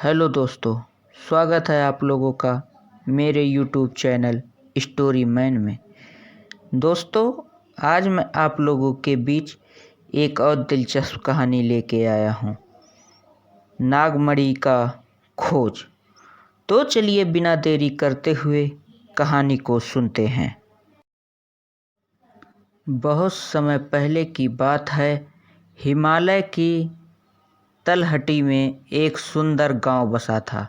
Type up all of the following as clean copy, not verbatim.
Hello दोस्तों, स्वागत है आप लोगों का मेरे यूट्यूब चैनल स्टोरी मैन में। दोस्तों, आज मैं आप लोगों के बीच एक और दिलचस्प कहानी लेके आया हूँ, नागमणि का खोज। तो चलिए बिना देरी करते हुए कहानी को सुनते हैं। बहुत समय पहले की बात है। हिमालय की तलहटी में एक सुंदर गांव बसा था,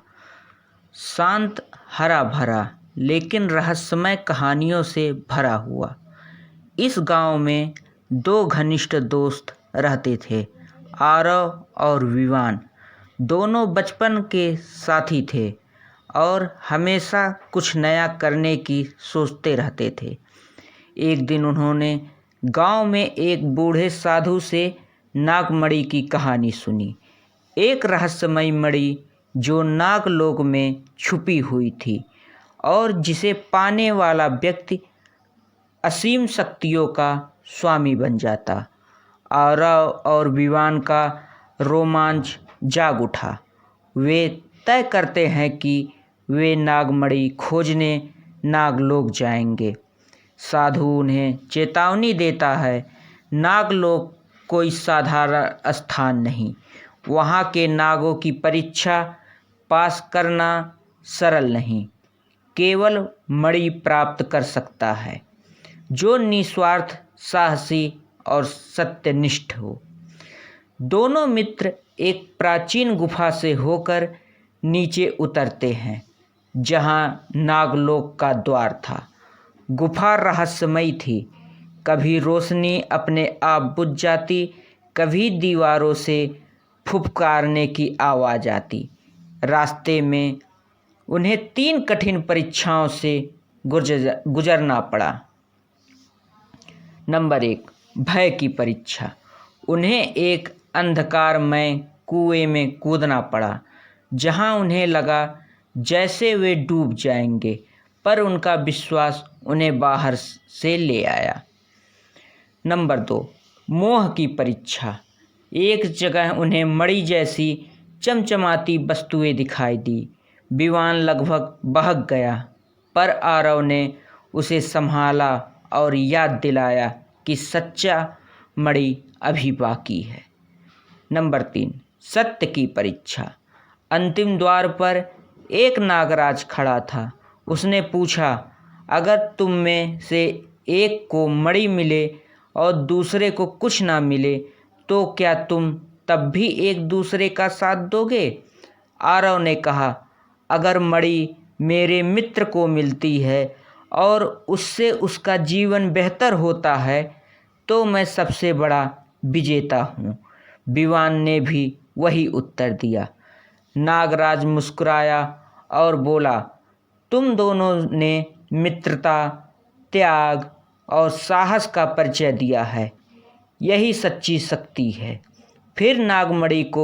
शांत, हरा भरा, लेकिन रहस्यमय कहानियों से भरा हुआ। इस गांव में दो घनिष्ठ दोस्त रहते थे, आरव और विवान। दोनों बचपन के साथी थे और हमेशा कुछ नया करने की सोचते रहते थे। एक दिन उन्होंने गांव में एक बूढ़े साधु से नागमणि की कहानी सुनी, एक रहस्यमयी मणि जो नागलोक में छुपी हुई थी और जिसे पाने वाला व्यक्ति असीम शक्तियों का स्वामी बन जाता। आरव और विवान का रोमांच जाग उठा। वे तय करते हैं कि वे नागमणि खोजने नागलोक जाएंगे। साधु उन्हें चेतावनी देता है, नागलोक कोई साधारण स्थान नहीं। वहाँ के नागों की परीक्षा पास करना सरल नहीं। केवल मणि प्राप्त कर सकता है जो निस्वार्थ, साहसी और सत्यनिष्ठ हो। दोनों मित्र एक प्राचीन गुफा से होकर नीचे उतरते हैं, जहाँ नागलोक का द्वार था। गुफा रहस्यमयी थी। कभी रोशनी अपने आप बुझ जाती, कभी दीवारों से फुफकारने की आवाज़ आती। रास्ते में उन्हें 3 कठिन परीक्षाओं से गुजरना पड़ा। नंबर 1, भय की परीक्षा। उन्हें एक अंधकारमय कुएं में कूदना पड़ा, जहां उन्हें लगा जैसे वे डूब जाएंगे, पर उनका विश्वास उन्हें बाहर से ले आया। नंबर 2, मोह की परीक्षा। एक जगह उन्हें मणि जैसी चमचमाती वस्तुएं दिखाई दी। विवान लगभग बहक गया, पर आरव ने उसे संभाला और याद दिलाया कि सच्चा मणि अभी बाकी है। नंबर 3, सत्य की परीक्षा। अंतिम द्वार पर एक नागराज खड़ा था। उसने पूछा, अगर तुम में से एक को मणि मिले और दूसरे को कुछ ना मिले, तो क्या तुम तब भी एक दूसरे का साथ दोगे? आरव ने कहा, अगर मणि मेरे मित्र को मिलती है और उससे उसका जीवन बेहतर होता है, तो मैं सबसे बड़ा विजेता हूँ। विवान ने भी वही उत्तर दिया। नागराज मुस्कुराया और बोला, तुम दोनों ने मित्रता, त्याग और साहस का परिचय दिया है। यही सच्ची शक्ति है। फिर नागमणि को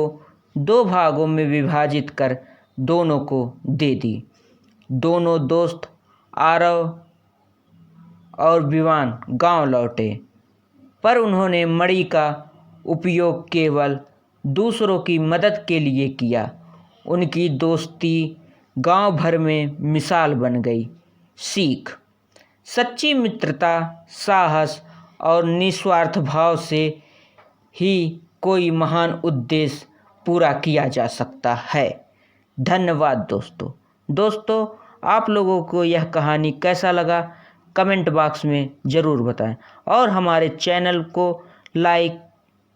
2 भागों में विभाजित कर दोनों को दे दी। दोनों दोस्त आरव और विवान गांव लौटे, पर उन्होंने मणि का उपयोग केवल दूसरों की मदद के लिए किया। उनकी दोस्ती गांव भर में मिसाल बन गई। सीख: सच्ची मित्रता, साहस और निस्वार्थ भाव से ही कोई महान उद्देश्य पूरा किया जा सकता है। धन्यवाद दोस्तों, आप लोगों को यह कहानी कैसा लगा कमेंट बॉक्स में ज़रूर बताएं और हमारे चैनल को लाइक,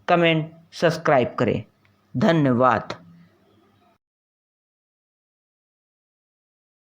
कमेंट, सब्सक्राइब करें। धन्यवाद।